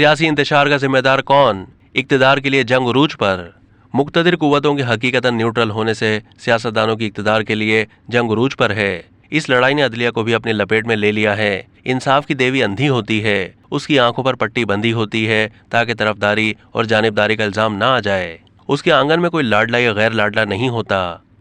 सियासी इंतशार का जिम्मेदार कौन? इक्तदार के लिए जंग उरूज पर। मुक्तदिर कुव्वतों के हकीकतन न्यूट्रल होने से सियासतदानों की इक्तदार के लिए जंग उरूज पर है। इस लड़ाई ने अदलिया को भी अपनी लपेट में ले लिया है। इंसाफ की देवी अंधी होती है, उसकी आंखों पर पट्टी बंधी होती है ताकि तरफदारी और जानिबदारी का इल्जाम ना आ जाए। उसके आंगन में कोई लाडला या गैर लाडला नहीं होता।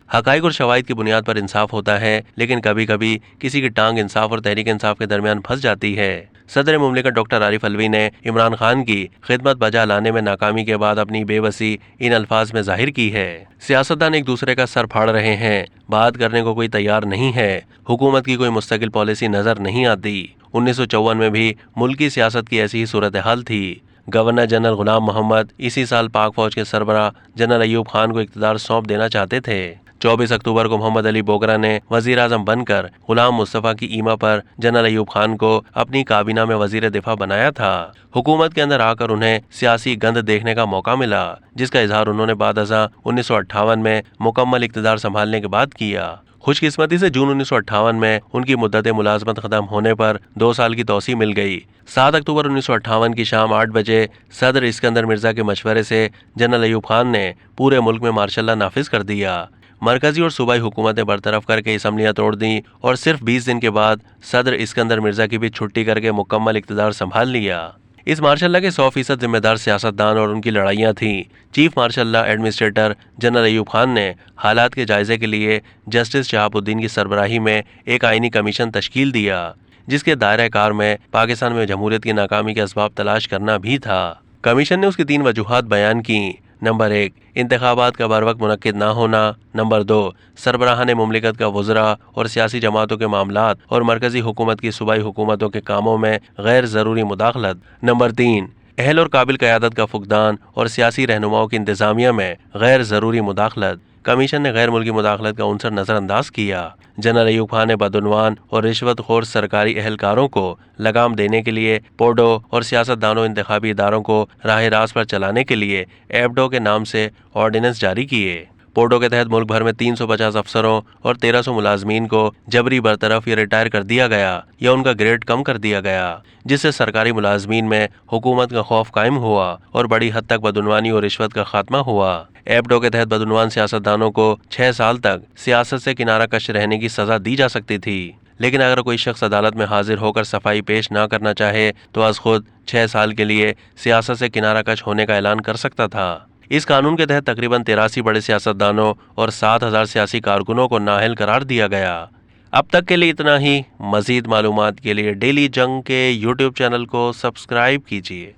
हकाइक और शवाहिद की बुनियाद पर इंसाफ होता है, लेकिन कभी कभी किसी की टांग इंसाफ और तहरीक इंसाफ के दरमियान फंस जाती है। सदर मुमलिकत डॉक्टर आरिफ अलवी ने इमरान खान की खिदमत बजा लाने में नाकामी के बाद अपनी बेबसी इन अल्फाज में जाहिर की है। सियासतदान एक दूसरे का सर फाड़ रहे हैं, बात करने को कोई तैयार नहीं है, हुकूमत की कोई मुस्तकिल पॉलिसी नजर नहीं आती। 1954 में भी मुल्की सियासत की ऐसी ही सूरत हाल थी। गवर्नर जनरल गुलाम मोहम्मद इसी साल पाक फौज के सरबराह जनरल अयूब खान को इख्तियार सौंप देना चाहते थे। 24 अक्टूबर को मोहम्मद अली बोगरा ने वजीर आजम बनकर गुलाम मुस्तफा की ईमा पर जनरल अयूब खान को अपनी काबीना में वजीर दिफा बनाया था। हुकूमत के अंदर आकर उन्हें सियासी गंद देखने का मौका मिला, जिसका इजहार उन्होंने बाद 1958 में मुकम्मल इख्तियार संभालने के बाद किया। खुशकिस्मती से जून 1958 में उनकी मुद्दत मुलाजमत खत्म होने पर 2 साल की तौसी मिल गई। 7 अक्टूबर 1958 की शाम 8 बजे सदर इस्कंदर मिर्जा के मशवरे से जनरल अयूब खान ने पूरे मुल्क में मार्शल लॉ नाफिज कर दिया। मरकजी और सूबाई हुकूमतें बरतरफ करके असम्बलियाँ तोड़ दी और सिर्फ 20 दिन के बाद सदर इस्कंदर मिर्जा की भी छुट्टी करके मुकम्मल इख्तियार संभाल लिया। इस मार्शल लॉ के 100% जिम्मेदार सियासतदान और उनकी लड़ाइयाँ थीं। Chief marshal law administrator general Ayub Khan ने हालात के जायजे के लिए जस्टिस शहाबुद्दीन की सरबराही में एक आईनी कमीशन तश्कील दिया, जिसके दायरे कार में पाकिस्तान में जमहूरियत की नाकामी के असबाब तलाश करना भी था। कमीशन ने उसकी 3 वजूहात बयान की। नंबर 1, इंतखाबात का बर वक्त मुनक्किद ना होना। नंबर 2, सरबराहान मुमलिकत का वज़रा और सियासी जमातों के मामलात और मरकजी हुकूमत की सूबाई हुकूमतों के कामों में गैर ज़रूरी मुदाखलत। नंबर 3, अहल और काबिल क़यादत का फुकदान और सियासी रहनुमाओं की इंतज़ामिया में गैर ज़रूरी मुदाखलत। कमीशन ने गैर मुल्की मुदाखलत का उनसर नज़रअंदाज किया। जनरल अयूब खान ने बदउनवान और रिश्वत खोर सरकारी एहलकारों को लगाम देने के लिए पोडो और सियासतदानों इंतखाबी इदारों को राह रास्त पर चलाने के लिए एबडो के नाम से ऑर्डिनेंस जारी किए। पोडो के तहत मुल्क भर में 350 अफसरों और 1300 मुलाजमीन को जबरी बरतरफ या रिटायर कर दिया गया या उनका ग्रेड कम कर दिया गया, जिससे सरकारी मुलाजमीन में हुकूमत का खौफ कायम हुआ और बड़ी हद तक बदउनवानी और रिश्वत का खात्मा हुआ। एबडो के तहत बदउनवान सियासतदानों को 6 साल तक सियासत से किनारा कश रहने की सजा दी जा सकती थी, लेकिन अगर कोई शख्स अदालत में हाजिर होकर सफाई पेश ना करना चाहे तो आज खुद 6 साल के लिए सियासत से किनारा कश होने का ऐलान कर सकता था। इस कानून के तहत तकरीबन 83 बड़े सियासतदानों और 7000 सियासी कारकुनों को नाअहल करार दिया गया। अब तक के लिए इतना ही। मजीद मालूमात के लिए डेली जंग के YouTube चैनल को सब्सक्राइब कीजिए।